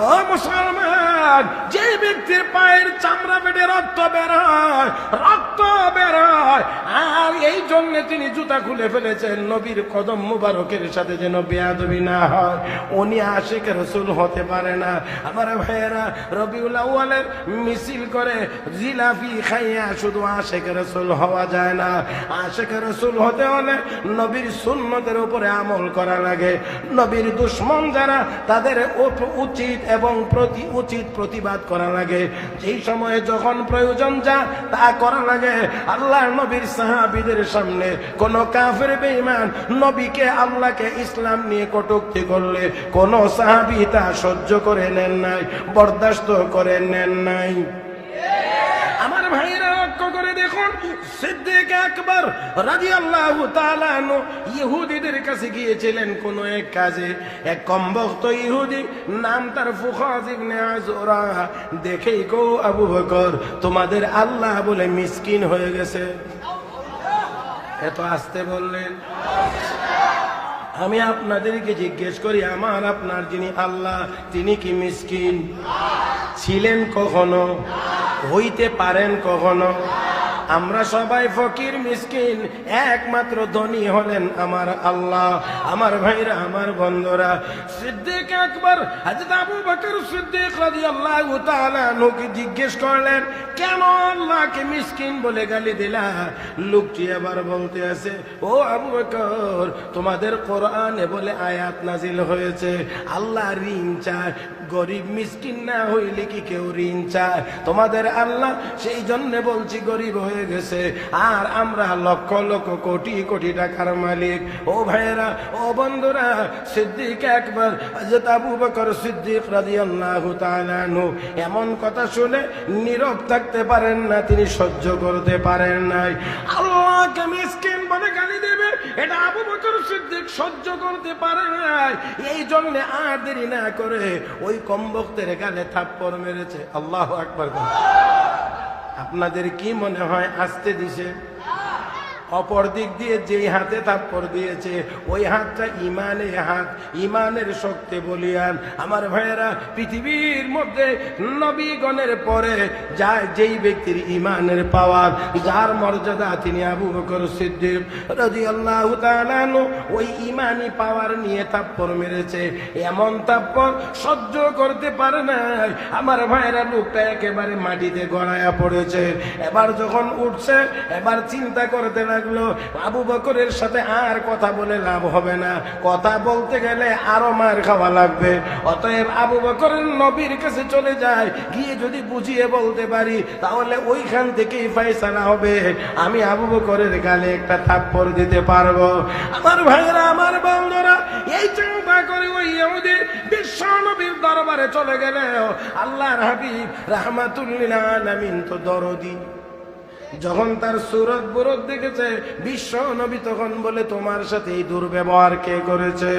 Speaker 1: ও মুসলমান, যে ব্যক্তির পায়ের চামড়া ফেটে রক্ত বের হয়, রক্ত বের হয়, আর এই জন্য তিনি জুতা খুলে ফেলেছেন নবীর কদম মুবারকের সাথে যেন বেয়াদবি না হয়, উনি আশিক রাসূল হতে পারে না। আমার ভাইয়েরা, রবিউল আউয়ালের মিছিল করে জিলাপি খাইয়া শুধু আশিক রাসূল হওয়া যায় না। আশিক রাসূল হতে হলে নবীর সুন্নতের উপরে আমল করা লাগে। নবীর দুশমন যারা, তাদের উচিত এবং উচিত প্রতিবাদ করা লাগে। যেই সময়ে যখন প্রয়োজন যা তা করা লাগে। আল্লাহ নবীর সাহাবীদের সামনে কোন কাফের বেঈমান নবীকে, আল্লাহকে, ইসলাম নিয়ে কটূক্তি করলে কোন সাহাবী তা সহ্য করে নেন নাই, বরদাস্ত করে নেন নাই। আমার ভাইরা, লক্ষ্য করে দেখুন, সিদ্দিক আকবর রাদিয়াল্লাহু তাআলা আনহু ইহুদিদের কাছে গিয়েছিলেন কোন এক কাজে। এক কমবখ্ত ইহুদি, নাম তার ফুখাজ ইবনে আযুরা, দেখেই গো আবু বকর, তোমাদের আল্লাহ বলে মিসকিন হয়ে গেছে। এত আস্তে বললেন। আমি আপনাদেরকে জিজ্ঞেস করি, আমার আপনার যিনি আল্লাহ, তিনি কি মিসকিন ছিলেন কখনো? হইতে পারেন কখনো? আমরা সবাই ফকির মিসকিন, একমাত্র ধনী হলেন আমার আল্লাহ। আমার ভাইরা, আমার বন্ধুরা, সিদ্দিক আকবর হযরত আবু বকর সিদ্দিক রাদিয়াল্লাহু তাআলা আনহুকে জিজ্ঞেস করলেন, কেন আল্লাহকে মিসকিন বলে গালি দিলা? লোকটি আবার বলতে আছে, ও আবু বকর, তোমাদের কোরআনে বলে আয়াত নাজিল হয়েছে আল্লাহ ঋণ চায়, গরিব মিসকিন না হইলে কি কেউ ঋণ চায়? তোমাদের আল্লাহ সেই জন্য বলছি গরিব হয়ে গেছে, আর আমরা লক্ষ লক্ষ কোটি কোটি টাকার মালিক। ও ভাইয়েরা, ও বন্ধুরা, সিদ্দিক আকবর হযরত আবু বকর সিদ্দিক রাদিয়াল্লাহু তাআলা আনহু এমন কথা শুনে নীরব থাকতে পারেন না, তিনি সহ্য করতে পারেন নাই। আল্লাহকে মিসকিন বলে গালি দেবে, এটা আবু বকর সিদ্দিক সহ্য করতে পারে নাই। এই জন্য আর দেরি না করে ওই কমবক্তের গালে থাপ্পড় মেরেছে। আল্লাহু আকবার। আপনাদের কি মনে হয় আসতে দিছে? অপর দিক দিয়ে যেই হাতে থাপ্পড় দিয়েছে ওই হাতটা ইমানের হাত, ইমানের শক্তি বলিয়ান। আমার ভাইয়েরা, পৃথিবীর মধ্যে নবীগণের পরে যেই ব্যক্তির ইমানের পাওয়ার, যার মর্যাদা, তিনি আবু বকর সিদ্দিক রাদিয়াল্লাহু তাআলা আনহু। ওই ইমানি পাওয়ার নিয়ে থাপ্পড় মেরেছে, এমন থাপ্পড় সহ্য করতে পারে না আমার ভাইয়েরা। লোকটা একেবারে মাটিতে গড়ায়া পড়েছে। এবার যখন উঠছে, এবার চিন্তা করতে লাগলো আবু বকরের সাথে আর কথা বলে লাভ হবে না, কথা বলতে গেলে আরো মার খাওয়া লাগবে। অতএব আবু বকরের নবীর কাছে চলে যায়, গিয়ে যদি বুঝিয়ে বলতে পারি তাহলে ওইখান থেকেই ফয়সালা হবে, আমি আবু বকরের গালে একটা থাপ্পড় দিতে পারবো। আমার ভাইয়েরা, আমার বন্ধুরা, এই চিন্তা করে ওই ইহুদি বিশ্ব নবীর দরবারে চলে গেল। আল্লাহর হাবিব রাহমাতুল লিল আলামিন তো দরদি, যখন তার সুরত বুরত দেখেছে বিশ্ব নবী তখন বলে, তোমার সাথে এই দুর্ব্যবহার কে করেছে?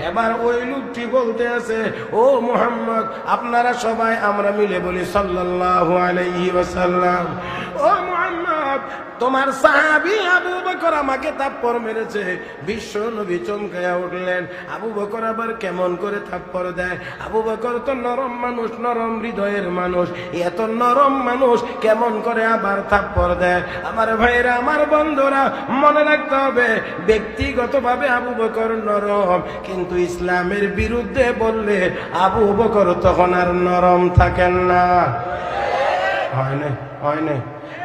Speaker 1: এবার ওই লোকটি বলতে আছে, ও মুহাম্মদ, আপনারা সবাই আমরা মিলে বলি সাল্লাল্লাহু আলাইহি ওয়াসাল্লাম, ও মুহাম্মদ, তোমার সাহাবী আবু বকর আমাকে থাপ্পড় মেরেছে। বিশ্ব নবী চমকায়া উঠলেন। আবু বকর আবার কেমন করে থাপ্পড় দেয়? আবু বকর তো নরম মানুষ, নরম হৃদয়ের মানুষ, এত নরম মানুষ কেমন করে আবার থাপ্পড় দেয়? আমার ভাইরা, আমার বন্ধুরা, মনে রাখতে হবে, ব্যক্তিগতভাবে আবু বকর নরম, কিন্তু ইসলামের বিরুদ্ধে বললে আবু বকর তখন আর নরম থাকেন না। হয় না? হয় না?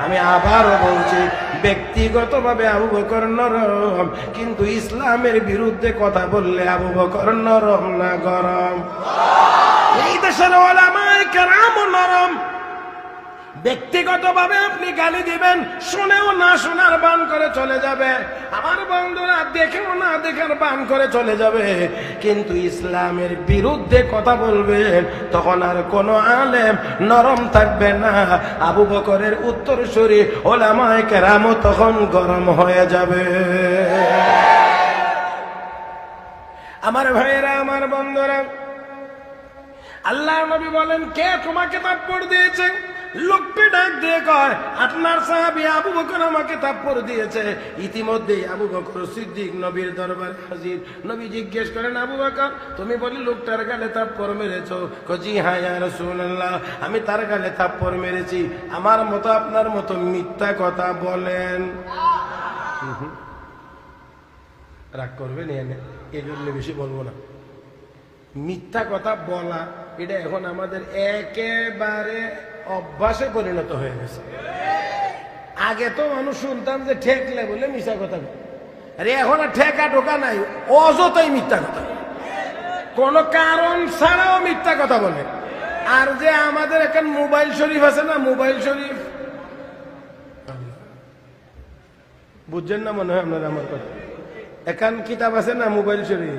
Speaker 1: আমি আবারও বলছি, ব্যক্তিগতভাবে আবু বকর নরম, কিন্তু ইসলামের বিরুদ্ধে কথা বললে আবু বকর নরম না গরম? এই দেশের উলামায়ে কেরাম নরম। ব্যক্তিগতভাবে আপনি গালি দিবেন, শুনেও না শোনার বান করে চলে যাবে। আমার বন্ধুরা, দেখেও না দেখার বান করে চলে যাবে। কিন্তু ইসলামের বিরুদ্ধে কথা বলবেন, তখন আর কোনো আলেম নরম থাকবে না। আবু বকরের উত্তরসূরি উলামায়ে কেরাম তখন গরম হয়ে যাবে। আমার ভাইয়েরা, আমার বন্ধুরা, আল্লাহর নবী বলেন, কে তোমাকে থাপ্পড় দিয়েছে? লোককে ডাক দিয়ে কয়, আপনার সাহাবী আবু বকর আমাকে থাপ্পড় দিয়েছে। ইতিমধ্যেই আবু বকর সিদ্দিক নবীর দরবারে হাজির। নবী জিজ্ঞেস করেন, আবু বকর, তুমি বলি লোকটার গালে থাপ্পড় মেরেছো? জি হ্যাঁ ইয়া রাসূলুল্লাহ, আমি তার গালে থাপ্পড় মেরেছি। আমার মতো আপনার মতো মিথ্যা কথা বলেন? রাগ করবেন, এই জন্য বেশি বলবো না। মিথ্যা কথা বলা এটা এখন আমাদের একেবারে অভ্যাসে পরিণত হয়ে গেছে। আগে তো মানুষ শুনতাম যে ঠেকলে বলে মিথ্যা কথা, আরে এখন আর ঠেকা ঢোকা নাই, অযথাই মিথ্যা কথা, কোন কারণ ছাড়াও মিথ্যা কথা বলে। আর যে আমাদের এখন মোবাইল শরীফ আছে না, মোবাইল শরীফ, বুঝছেন না মনে হয় আপনারা আমার কথা? এখন কিতাব আছে না মোবাইল শরীফ,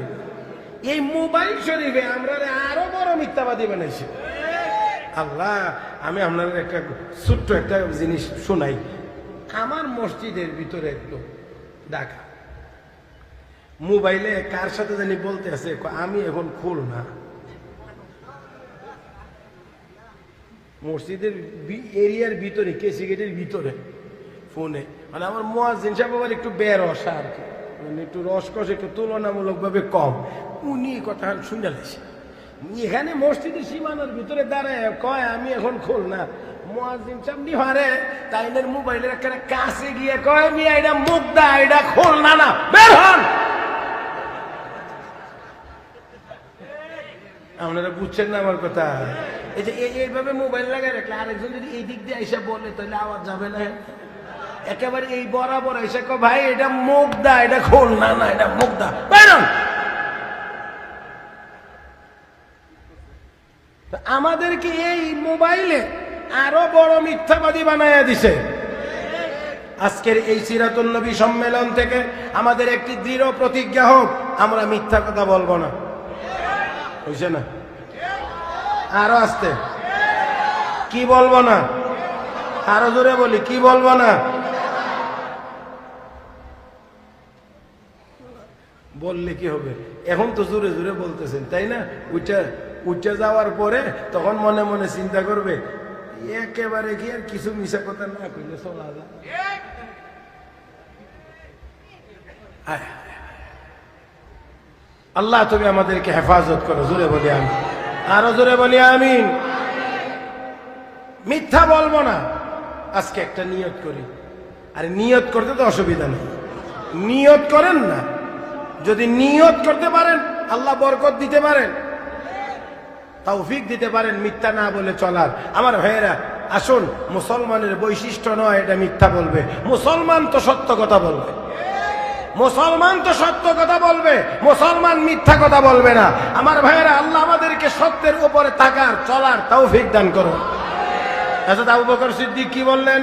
Speaker 1: এই মোবাইল শরীফে আমরা আরো বড় মিথ্যাবাদী বানাইছি। আল্লাহ, আমি আপনার একটা ছোট্ট একটা জিনিস শোনাই। আমার মসজিদের ভিতরে একটু ঢাকা মোবাইলে কার সাথে জানি বলতে আছে, আমি এখন খুল না। মসজিদের এরিয়ার ভিতরে, কেসি গেটের ভিতরে ফোনে, মানে আমার মুয়াজ্জিন সাহেব আবার একটু বেরসা আর কি, মানে একটু রসকস একটু তুলনামূলক ভাবে কম। উনি কথা শুনে লাইছে, এখানে মসজিদের সীমানার ভিতরে দাঁড়ায় কয় আমি এখন খোল না। মুয়াজ্জিন সাহেব নিহারে তাইনের মোবাইলের একটা কাছে গিয়ে কয়, মিয়া এটা মুগদা, এটা খোল না, না বের হন। আপনারা বুঝছেন না আমার কথা? এই যে এইভাবে মোবাইল লাগাই রাখলে আরেকজন যদি এই দিক দিয়ে এসে বলে তাহলে আওয়াজ যাবে না। একেবারে এই বরাবর এসে কয়, ভাই এটা মুগদা, এটা খোল না, না এটা মুগদা, বের হন। আমাদেরকে এই মোবাইলে আরো বড় মিথ্যাবাদী বানায়া দিছে। আজকের এই সিরাতুন নবী সম্মেলন থেকে আমাদের একটি দৃঢ় প্রতিজ্ঞা হোক, আমরা মিথ্যা কথা বলবো না। হইছে না? আরো আসতে কি বলবো না? আরো জোরে বলি, কি বলবো না? বললে কি হবে? এখন তো জোরে জোরে বলতেছেন, তাই না? উঠে যাওয়ার পরে তখন মনে মনে চিন্তা করবে, একেবারে কি আর কিছু মিশা কথা না কইলে চলা যায়। আল্লাহ তুমি আমাদেরকে হেফাজত করো, জোরে বলি আমিন, আরো জোরে বলি আমিন। মিথ্যা বলবো না, আজকে একটা নিয়ত করি। আরে নিয়ত করতে তো অসুবিধা নেই, নিয়ত করেন না। যদি নিয়ত করতে পারেন আল্লাহ বরকত দিতে পারেন, তৌফিক দিতে পারেন মিথ্যা না বলে চলার। আমার ভাইয়েরা আসুন, মুসলমানের বৈশিষ্ট্য নয় এটা মিথ্যা বলবে, মুসলমান তো সত্য কথা বলবে, মুসলমান তো সত্য কথা বলবে, মুসলমান মিথ্যা কথা বলবে না। আমার ভাইয়েরা আল্লাহ আমাদেরকে সত্যের উপরে থাকার চলার তৌফিক দান করুন। হযরত আবু বকর সিদ্দিক কি বললেন?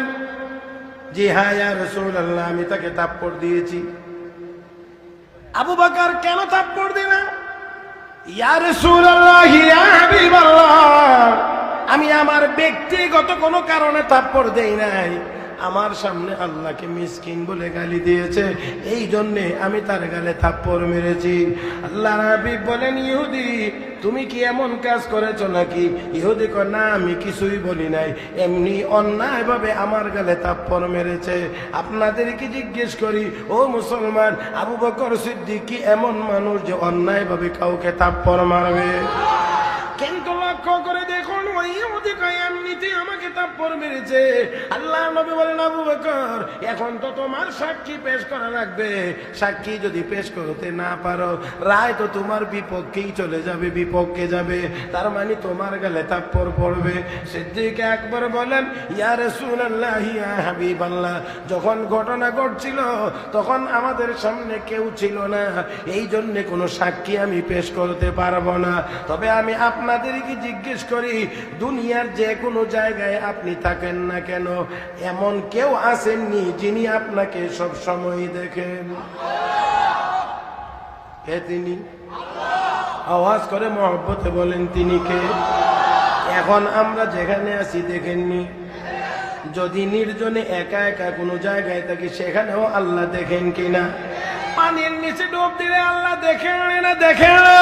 Speaker 1: জি হ্যাঁ ইয়া রাসূলুল্লাহ, আমি তাকে থাপ্পড় দিয়েছি। আবু বকর কেন থাপ্পড় দিলেন? ইয়া রাসূলুল্লাহ ইয়া হাবিবাল্লাহ, আমি আমার ব্যক্তিগত কোনো কারণে থাপ্পড় দেই নাই, আমার সামনে আল্লাহকে মিসকিন বলে গালি দিয়েছে, এই জন্যে আমি তার গালে থাপ্পড় মেরেছি। আল্লাহ হাবিব বলেন, ইহুদি তুমি কি এমন কাজ করেছো নাকি? ইহুদি কয়, না আমি কিছুই বলি নাই, এমনি অন্যায় ভাবে আমার গালে থাপ্পড় মেরেছে। আপনাদেরকে জিজ্ঞেস করি, ও মুসলমান, আবু বকর সিদ্দিক কি এমন মানুষ যে অন্যায় ভাবে কাউকে থাপ্পড় মারবে? কিন্তু লক্ষ্য করে দেখুন, ওই ইহুদি কয় এমনিতেই আমাকে থাপ্পড় মেরেছে। আল্লাহ নবী বলেন, আবু বকর এখন তো তোমার সাক্ষী পেশ করা লাগবে, সাক্ষী যদি পেশ করতে না পারো রায় তো তোমার বিপক্ষেই চলে যাবে, বিপক্ষে যাবে, তার মানে তোমার গালে থাপ্পড় পড়বে। সিদ্দিক আকবর বলেন, ইয়া রাসূলুল্লাহ ইয়া হাবিবাল্লাহ, যখন ঘটনা ঘটছিল তখন আমাদের সামনে কেউ ছিল না, এই জন্য কোনো সাক্ষী আমি পেশ করতে পারবো না। তবে আমি আপনাদেরকে জিজ্ঞেস করি, দুনিয়ার যে কোনো জায়গায় আপনি থাকেন না কেন, এমন কেউ আসেননি যিনি আপনাকে সব সময় দেখেন? কে তিনি? আওয়াজ করে মহব্বতে বলেন, তিনি কে? এখন আমরা যেখানে আছি দেখেননি? যদি নির্জনে একা একা কোনো জায়গায় থাকি সেখানেও আল্লাহ দেখেন কিনা? পানির নিচে ডুব দিলে আল্লাহ দেখেন না দেখেন না?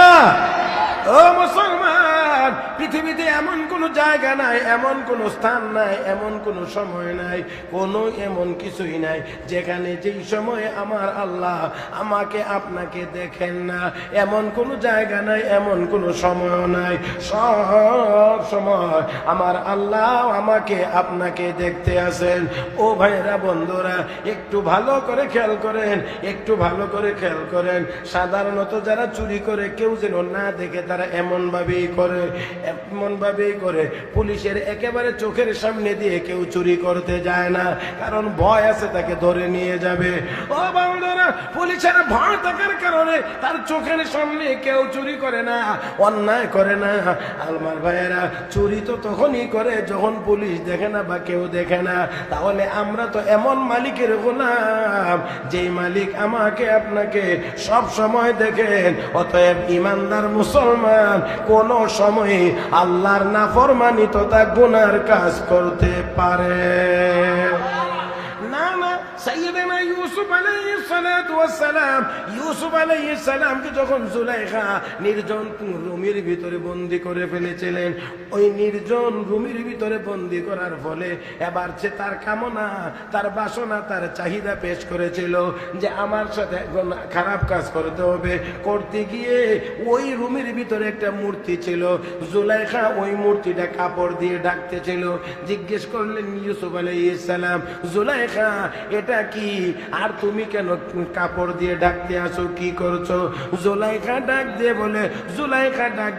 Speaker 1: ও মুসলমান, পৃথিবীতে এমন কোন জায়গা নাই, এমন কোন স্থান নাই, এমন কোন সময় নাই, কোনো এমন কিছুই নাই যেখানে যেই সময়ে আমার আল্লাহ আমাকে আপনাকে দেখেন না। এমন কোন জায়গা নাই, এমন কোন সময় নাই, সব সময় আমার আল্লাহ আমাকে আপনাকে দেখতে আসেন। ও ভাইরা বন্ধুরা, একটু ভালো করে খেয়াল করেন, একটু ভালো করে খেয়াল করেন। সাধারণত যারা চুরি করে কেউ যেন না দেখে তারা এমন ভাবেই করে, পুলিশের একেবারে চোখের সামনে দিয়ে কেউ চুরি করতে যায় না, কারণ ভয় আছে তাকে ধরে নিয়ে যাবে। ও বন্ধুরা, পুলিশের ভয় থাকার কারণে তার চোখের সামনে কেউ চুরি করে না, অন্যায় করে না। আমার ভাইয়েরা, চুরি তো তখনই করে যখন পুলিশ দেখে না বা কেউ দেখে না। তাহলে আমরা তো এমন মালিকের গোলাম যেই মালিক আমাকে আপনাকে সব সময় দেখেন। অতএব ইমানদার মুসলমান কোন সময়ে আল্লাহর নাফরমানি তথা গুনার কাজ করতে পারে না। না, সাইয়েদনা ইউসুফ আলাইহিস সালাতু ওয়াস সালাম, ইউসুফ আলাইহিস সালামকে যখন জুলাইখা নির্জন রুমের ভিতরে বন্দী করে ফেলেছিলেন, ওই নির্জন রুমের ভিতরে বন্দী করার ফলে এবার সে তার কামনা, তার বাসনা, তার চাহিদা পেশ করেছিল যে আমার সাথে খারাপ কাজ করতে হবে। করতে গিয়ে ওই রুমের ভিতরে একটা মূর্তি ছিল, জুলাইখা ওই মূর্তিটা কাপড় দিয়ে ঢাকতেছিল। জিজ্ঞেস করলেন ইউসুফ আলাইহিস সালাম, জুলাইখা এটা কি, আর তুমি কেন কাপড় দিয়ে ঢাকতে আসো, কি করছো? জুলাইখা ডাক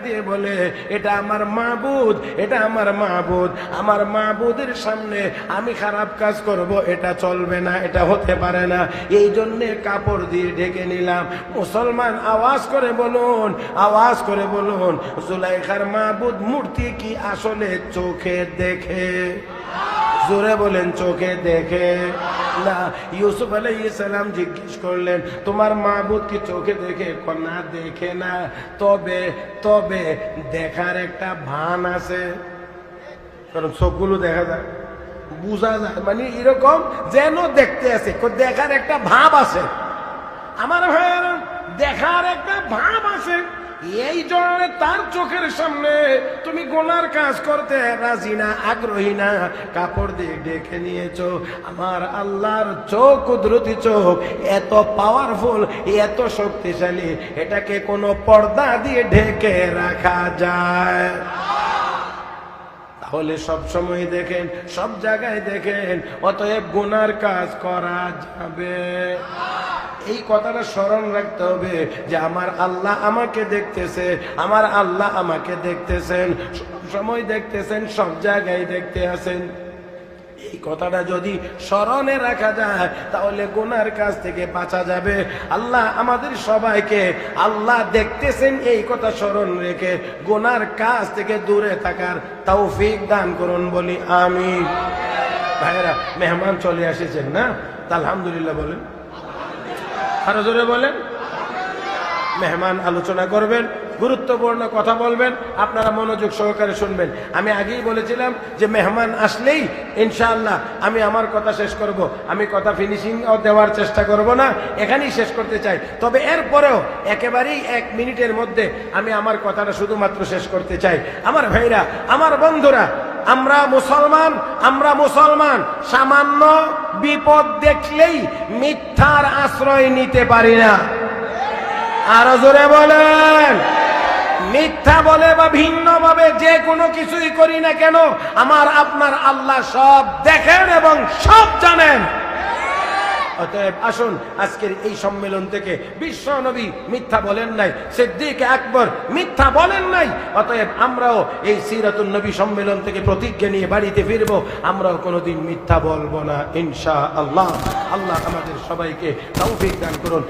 Speaker 1: দিয়ে বলে, এটা আমার মাবুদ, এটা আমার মাবুদ, আমার মাবুদের সামনে আমি খারাপ কাজ করব এটা চলবে না, এটা হতে পারে না, এই জন্যে কাপড় দিয়ে ঢেকে নিলাম। মুসলমান আওয়াজ করে বলুন, জুলাইখার মাবুদ মূর্তি কি আসলে চোখে দেখে? জোরে বলেন, চোখে দেখে না। ইউসুফ আলাইহিস সালাম জিজ্ঞেস করলেন, তোমার মাবুদ কি চোখে দেখে? না, দেখে না, তবে দেখার একটা ভান আছে, কারণ চোখগুলো দেখা যায়, বুঝা যায়, মানে এরকম যেন দেখতে আছে, দেখার একটা ভাব আছে। আমার ভাইয়েরা, দেখার একটা ভাব আছে। এই জন্য তার চোখের সামনে তুমি গুনার কাজ করতে রাজি না, আগ্রহী না, কাপড় দিয়ে ঢেকে নিয়েছো। আমার আল্লাহর চোখ, কুদরতি চোখ এত পাওয়ারফুল, এত শক্তিশালী, এটাকে কোনো পর্দা দিয়ে ঢেকে রাখা যায়? তাহলে সব সময় দেখেন, সব জায়গায় দেখেন, অতএব গুনার কাজ করা যাবে। এই কথাটা স্মরণ রাখতে হবে যে আমার আল্লাহ আমাকে দেখতেছে, আমার আল্লাহ আমাকে দেখতেছেন, সব সময় দেখতেছেন, সব জায়গায় দেখতে আছেন। এই কথাটা যদি স্মরণে রাখা যায় তাহলে গুনার কাজ থেকে বাঁচা যাবে। আল্লাহ আমাদের সবাইকে আল্লাহ দেখতেছেন এই কথা স্মরণ রেখে গুনার কাজ থেকে দূরে থাকার তৌফিক দান করুন, বলি আমিন। ভাইরা, মেহমান চলে এসেছেন না? তা আলহামদুলিল্লাহ বলেন, আরো জোরে বলেন। মেহমান আলোচনা করবেন, গুরুত্বপূর্ণ কথা বলবেন, আপনারা মনোযোগ সহকারে শুনবেন। আমি আগেই বলেছিলাম যে মেহমান আসলেই ইনশাআল্লাহ আমি আমার কথা শেষ করব, আমি কথা ফিনিশিং দেওয়ার চেষ্টা করব না, এখানেই শেষ করতে চাই। তবে এরপরেও একেবারেই 1 মিনিটের মধ্যে আমি আমার কথাটা শুধুমাত্র শেষ করতে চাই। আমার ভাইরা, আমার বন্ধুরা, আমরা মুসলমান সামান্য বিপদ দেখলেই মিথ্যার আশ্রয় নিতে পারি না। আরো জোরে বলেন। মিথ্যা বলে বা ভিন্ন ভাবে যে কোনো কিছুই করি না কেন, আমার আপনার আল্লাহ সব দেখেন এবং সব জানেন। অতএব আসুন আজকের এই সম্মেলন থেকে, বিশ্ব নবী মিথ্যা বলেন নাই, সিদ্দিক আকবর মিথ্যা বলেন নাই, অতএব আমরাও এই সিরাতুন নবী সম্মেলন থেকে প্রতিজ্ঞা নিয়ে বাড়িতে ফিরবো, আমরাও কোনোদিন মিথ্যা বলবো না ইনশাআল্লাহ। আল্লাহ আমাদের সবাইকে তৌফিক দান করুন।